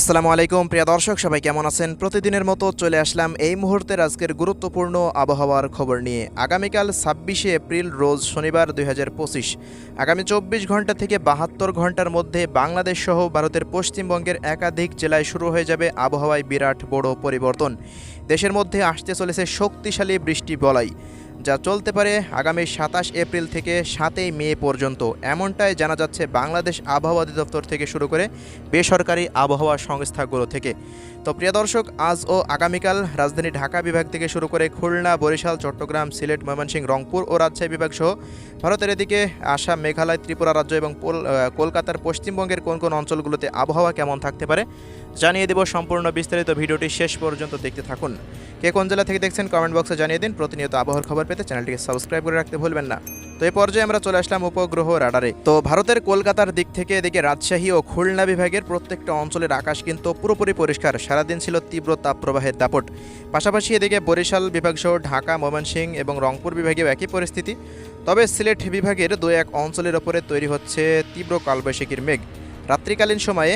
আসসালামু আলাইকুম প্রিয় দর্শক, সবাই কেমন আছেন? প্রতিদিনের মতো চলে আসলাম এই মুহূর্তের আজকের গুরুত্বপূর্ণ আবহাওয়ার খবর নিয়ে। আগামীকাল ২৬শে এপ্রিল রোজ শনিবার ২০২৫ আগামী ২৪ ঘন্টা থেকে ৭২ ঘন্টার মধ্যে বাংলাদেশ সহ ভারতের পশ্চিমবঙ্গের একাধিক জেলায় শুরু হয়ে যাবে আবহাওয়ায় বিরাট বড় পরিবর্তন। দেশের মধ্যে আসতে চলেছে শক্তিশালী বৃষ্টি বলয়, যা চলতে পারে আগামী ২৭ এপ্রিল থেকে ৭ই মে পর্যন্ত, এমনটাই জানা যাচ্ছে বাংলাদেশ আবহাওয়া অধিদপ্তর থেকে শুরু করে বেসরকারি আবহাওয়া সংস্থাগুলো থেকে। তো প্রিয় দর্শক, আজ ও আগামীকাল রাজধানী ঢাকা বিভাগ থেকে শুরু করে খুলনা, বরিশাল, চট্টগ্রাম, সিলেট, ময়মনসিংহ, রংপুর ও রাজশাহী বিভাগ সহ ভারতের এদিকে আসাম, মেঘালয়, ত্রিপুরা রাজ্য এবং কলকাতার পশ্চিমবঙ্গের কোন কোন অঞ্চলগুলোতে আবহাওয়া কেমন থাকতে পারে জানিয়ে দেব। সম্পূর্ণ বিস্তারিত ভিডিওটি শেষ পর্যন্ত দেখতে থাকুন। কে কোন জেলা থেকে দেখছেন কমেন্ট বক্সে জানিয়ে দিন। প্রতিনিয়ত আবহাওয়ার খবর পেতে চ্যানেলটিকে সাবস্ক্রাইব করে রাখতে ভুলবেন না। তো এই পর্যায়ে আমরা চলে আসলাম উপগ্রহ রাডারে। তো ভারতের কলকাতার দিক থেকে এদিকে রাজশাহী ও খুলনা বিভাগের প্রত্যেকটা অঞ্চলের আকাশ কিন্তু পুরোপুরি পরিষ্কার। সারাদিন ছিল তীব্র তাপপ্রবাহের দাপট। পাশাপাশি এদিকে বরিশাল বিভাগ সহ ঢাকা, ময়মনসিংহ এবং রংপুর বিভাগেও একই পরিস্থিতি। তবে সিলেট বিভাগের দু এক অঞ্চলের ওপরে তৈরি হচ্ছে তীব্র কালবৈশাখীর মেঘ। রাত্রিকালীন সময়ে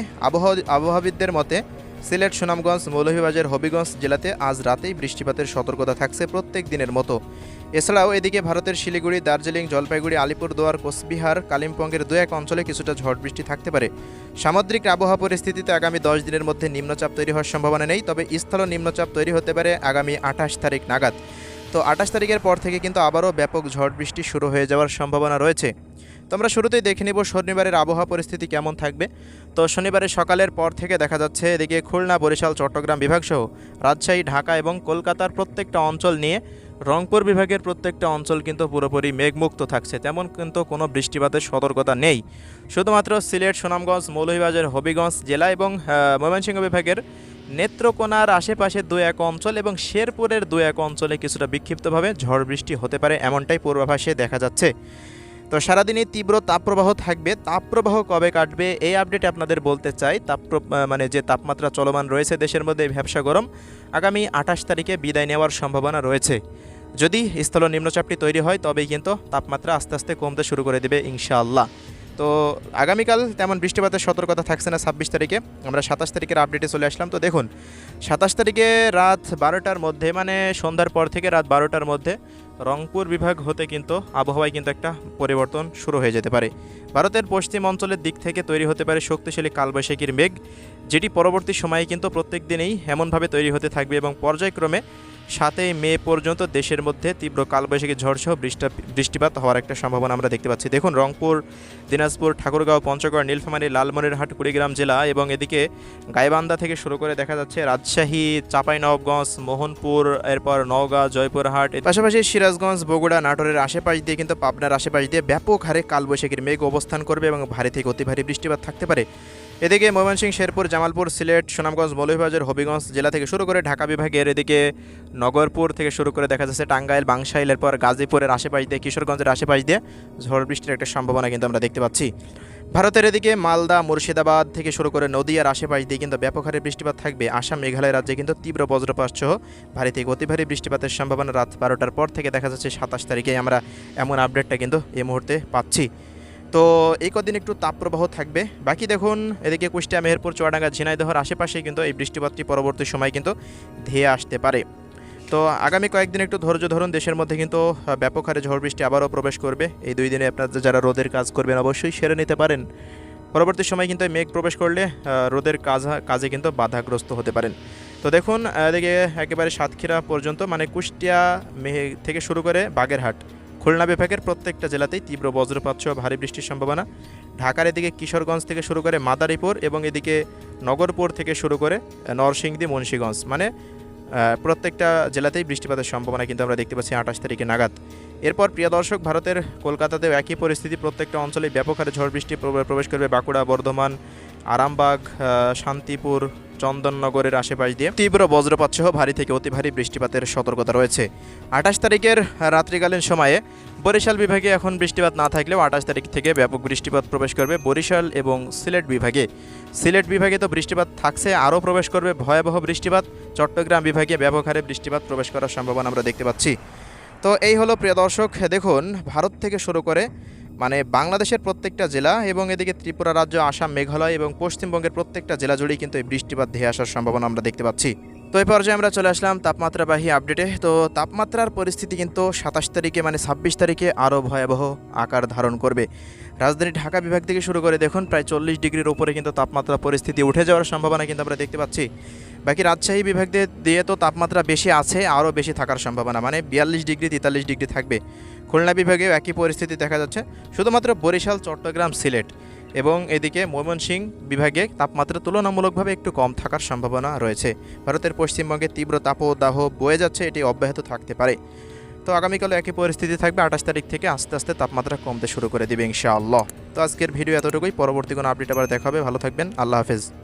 আবহাওয়াবিদদের মতে সিলেট, সুনামগঞ্জ, মৌলভীবাজার, হবিগঞ্জ জেলাতে আজ রাতেই বৃষ্টিপাতের সতর্কতা থাকছে প্রত্যেক দিনের মতো। এছাড়াও এদিকে ভারতের শিলিগুড়ি, দার্জিলিং, জলপাইগুড়ি, আলিপুরদুয়ার, কোচবিহার, কালিম্পংয়ের দু এক অঞ্চলে কিছুটা ঝড় বৃষ্টি থাকতে পারে। সামুদ্রিক আবহাওয়া পরিস্থিতিতে আগামী 10 দিনের মধ্যে নিম্নচাপ তৈরি হওয়ার সম্ভাবনা নেই, তবে স্থল নিম্নচাপ তৈরি হতে পারে আগামী 28 তারিখ নাগাদ। তো 28 তারিখের পর থেকে কিন্তু আবারও ব্যাপক ঝড় বৃষ্টি শুরু হয়ে যাওয়ার সম্ভাবনা রয়েছে। তো আমরা শুরুতেই দেখে নেব শনিবারের আবহাওয়া পরিস্থিতি কেমন থাকবে। তো শনিবারের সকালের পর থেকে দেখা যাচ্ছে এদিকে খুলনা, বরিশাল, চট্টগ্রাম বিভাগসহ রাজশাহী, ঢাকা এবং কলকাতার প্রত্যেকটা অঞ্চল নিয়ে রংপুর বিভাগের প্রত্যেকটা অঞ্চল কিন্তু পুরোপুরি মেঘমুক্ত থাকছে। তেমন কিন্তু কোনো বৃষ্টিপাতের সতর্কতা নেই। শুধুমাত্র সিলেট, সুনামগঞ্জ, মৌলভীবাজার, হবিগঞ্জ জেলা এবং ময়মনসিংহ বিভাগের নেত্রকোনার আশেপাশে দু এক অঞ্চল এবং শেরপুরের দু এক অঞ্চলে কিছুটা বিক্ষিপ্তভাবে ঝড় বৃষ্টি হতে পারে, এমনটাই পূর্বাভাসে দেখা যাচ্ছে। তো সারাদিনই তীব্র তাপপ্রবাহ থাকবে। তাপপ্রবাহ কবে কাটবে এই আপডেট আপনাদের বলতে চাই। যে তাপমাত্রা চলমান রয়েছে দেশের মধ্যে ভ্যাপসা গরম, আগামী 28 তারিখে বিদায় নেওয়ার সম্ভাবনা রয়েছে। যদি স্থল নিম্নচাপটি তৈরি হয় তবেই কিন্তু তাপমাত্রা আস্তে আস্তে কমতে শুরু করে দেবে ইনশাআল্লাহ। তো আগামীকাল তেমন বৃষ্টিপাতের সতর্কতা থাকছে না। 26 তারিখে আমরা 27 তারিখের আপডেটে চলে আসলাম। তো দেখুন, 27 তারিখে রাত 12টার মধ্যে, মানে সন্ধ্যার পর থেকে রাত 12টার মধ্যে রংপুর বিভাগ হতে কিন্তু আবহাওয়ায় কিন্তু একটা পরিবর্তন শুরু হয়ে যেতে পারে। ভারতের পশ্চিম অঞ্চলের দিক থেকে তৈরি হতে পারে শক্তিশালী কালবৈশাখীর মেঘ, যেটি পরবর্তী সময়ে কিন্তু প্রত্যেক দিনেই এমনভাবে তৈরি হতে থাকবে এবং পর্যায়ক্রমে 7ই মে পর্যন্ত দেশের মধ্যে তীব্র কালবৈশাখী ঝড়সহ বৃষ্টিপাত হওয়ার একটা সম্ভাবনা আমরা দেখতে পাচ্ছি। দেখুন, রংপুর, দিনাজপুর, ঠাকুরগাঁও, পঞ্চগড়, নীলফামারী, লালমনিরহাট, কুড়িগ্রাম জেলা এবং এদিকে গাইবান্ধা থেকে শুরু করে দেখা যাচ্ছে রাজশাহী, চাঁপাইনবাবগঞ্জ, মোহনপুর, এরপর নওগাঁ, জয়পুরহাট, পাশাপাশি সিরাজগঞ্জ, বগুড়া, নাটোরের আশেপাশ দিয়ে কিন্তু পাবনার আশেপাশ দিয়ে ব্যাপক হারে কালবৈশাখীর মেঘ অবস্থান করবে এবং ভারী থেকে অতি ভারী বৃষ্টিপাত থাকতে পারে। এদিকে ময়মনসিংহ, শেরপুর, জামালপুর, সিলেট, সুনামগঞ্জ, মৌলভীবাজার, হবিগঞ্জ জেলা থেকে শুরু করে ঢাকা বিভাগের এদিকে নগরপুর থেকে শুরু করে দেখা যাচ্ছে টাঙ্গাইল, বাংশাইল, এরপর গাজীপুরের আশেপাশ দিয়ে, কিশোরগঞ্জের আশেপাশ দিয়ে ঝড় বৃষ্টির একটা সম্ভাবনা কিন্তু আমরা দেখতে পাচ্ছি। ভারতের এদিকে মালদা, মুর্শিদাবাদ থেকে শুরু করে নদিয়ার আশেপাশ দিয়ে কিন্তু ব্যাপক হারে বৃষ্টিপাত থাকবে। আসাম, মেঘালয় রাজ্যে কিন্তু তীব্র বজ্রপাত সহ ভারী থেকে অতি ভারী বৃষ্টিপাতের সম্ভাবনা রাত 12টার পর থেকে দেখা যাচ্ছে। 27 তারিখে আমরা এমন আপডেটটা কিন্তু এই মুহূর্তে পাচ্ছি। তো এই কদিন একটু তাপপ্রবাহ থাকবে। বাকি দেখুন, এদিকে কুষ্টিয়া, মেহেরপুর, চুয়াডাঙ্গা, ঝিনাইদহের আশেপাশে কিন্তু এই বৃষ্টিপাতটি পরবর্তী সময় কিন্তু ধেয়ে আসতে পারে। তো আগামী কয়েকদিন একটু ধৈর্য ধরুন। দেশের মধ্যে কিন্তু ব্যাপক হারে ঝড় বৃষ্টি আবারও প্রবেশ করবে। এই 2 দিনে আপনারা যারা রোদের কাজ করবেন অবশ্যই সেরে নিতে পারেন। পরবর্তী সময় কিন্তু মেঘ প্রবেশ করলে রোদের কাজে কিন্তু বাধাগ্রস্ত হতে পারেন। তো দেখুন, এদিকে একেবারে সাতক্ষীরা পর্যন্ত, মানে কুষ্টিয়া থেকে শুরু করে বাগেরহাট, খুলনা বিভাগের প্রত্যেকটা জেলাতেই তীব্র বজ্রপাত সহ ভারী বৃষ্টির সম্ভাবনা। ঢাকার এদিকে কিশোরগঞ্জ থেকে শুরু করে মাদারীপুর এবং এদিকে নগরপুর থেকে শুরু করে নরসিংদী, মুন্সিগঞ্জ, মানে প্রত্যেকটা জেলাতেই বৃষ্টিপাতের সম্ভাবনা কিন্তু আমরা দেখতে পাচ্ছি 28 তারিখে নাগাদ। এরপর প্রিয় দর্শক, ভারতের কলকাতাতেও একই পরিস্থিতি। প্রত্যেকটা অঞ্চলে ব্যাপক হারে ঝড় বৃষ্টি প্রবেশ করবে। বাঁকুড়া, বর্ধমান, আরামবাগ, শান্তিপুর, চন্দননগরের আশেপাশ দিয়ে তীব্র বজ্রপাত সহ ভারী থেকে অতি ভারী বৃষ্টিপাতের সতর্কতা রয়েছে। 28 তারিখের রাত্রিকালীন সময়ে বরিশাল বিভাগে এখন বৃষ্টিপাত না থাকলেও 28 তারিখ থেকে ব্যাপক বৃষ্টিপাত প্রবেশ করবে বরিশাল এবং সিলেট বিভাগে। সিলেট বিভাগে তো বৃষ্টিপাত থাকছে, আরও প্রবেশ করবে ভয়াবহ বৃষ্টিপাত। চট্টগ্রাম বিভাগে ব্যাপক হারে বৃষ্টিপাত প্রবেশ করার সম্ভাবনা আমরা দেখতে পাচ্ছি। তো এই হলো প্রিয় দর্শক, দেখুন ভারত থেকে শুরু করে মানে বাংলাদেশের প্রত্যেকটা জেলা এবং এদিকে ত্রিপুরা রাজ্য, আসাম, মেঘালয় এবং পশ্চিমবঙ্গের প্রত্যেকটা জেলা জুড়েই কিন্তু এই বৃষ্টিপাত ধেয়ে আসার সম্ভাবনা আমরা দেখতে পাচ্ছি। তো এই পর্যায়ে আমরা চলে আসলাম তাপমাত্রাবাহী আপডেটে। তো তাপমাত্রার পরিস্থিতি কিন্তু 27 তারিখে মানে 26 তারিখে আরও ভয়াবহ আকার ধারণ করবে। রাজধানী ঢাকা বিভাগ থেকে শুরু করে দেখুন প্রায় 40 ডিগ্রির উপরে কিন্তু তাপমাত্রা পরিস্থিতি উঠে যাওয়ার সম্ভাবনা কিন্তু আমরা দেখতে পাচ্ছি। বাকি রাজশাহী বিভাগ দিয়ে তো তাপমাত্রা বেশি আছে, আরও বেশি থাকার সম্ভাবনা, মানে 42 ডিগ্রি 43 ডিগ্রি থাকবে। খুলনা বিভাগেও একই পরিস্থিতি দেখা যাচ্ছে, শুধুমাত্র বরিশাল, চট্টগ্রাম, সিলেট এবং এদিকে ময়মনসিংহ বিভাগে তাপমাত্রা তুলনামূলকভাবে একটু কম থাকার সম্ভাবনা রয়েছে। ভারতের পশ্চিমবঙ্গে তীব্র তাপদাহ বয়ে যাচ্ছে, এটি অব্যাহত থাকতে পারে। তো আগামীকালও একই পরিস্থিতি থাকবে, 28 তারিখ থেকে আস্তে আস্তে তাপমাত্রা কমতে শুরু করে দিবে ইনশাআল্লাহ। তো আজকের ভিডিও এতটুকুই, পরবর্তী কোনো আপডেট আবার দেখা হবে। ভালো থাকবেন, আল্লাহ হাফেজ।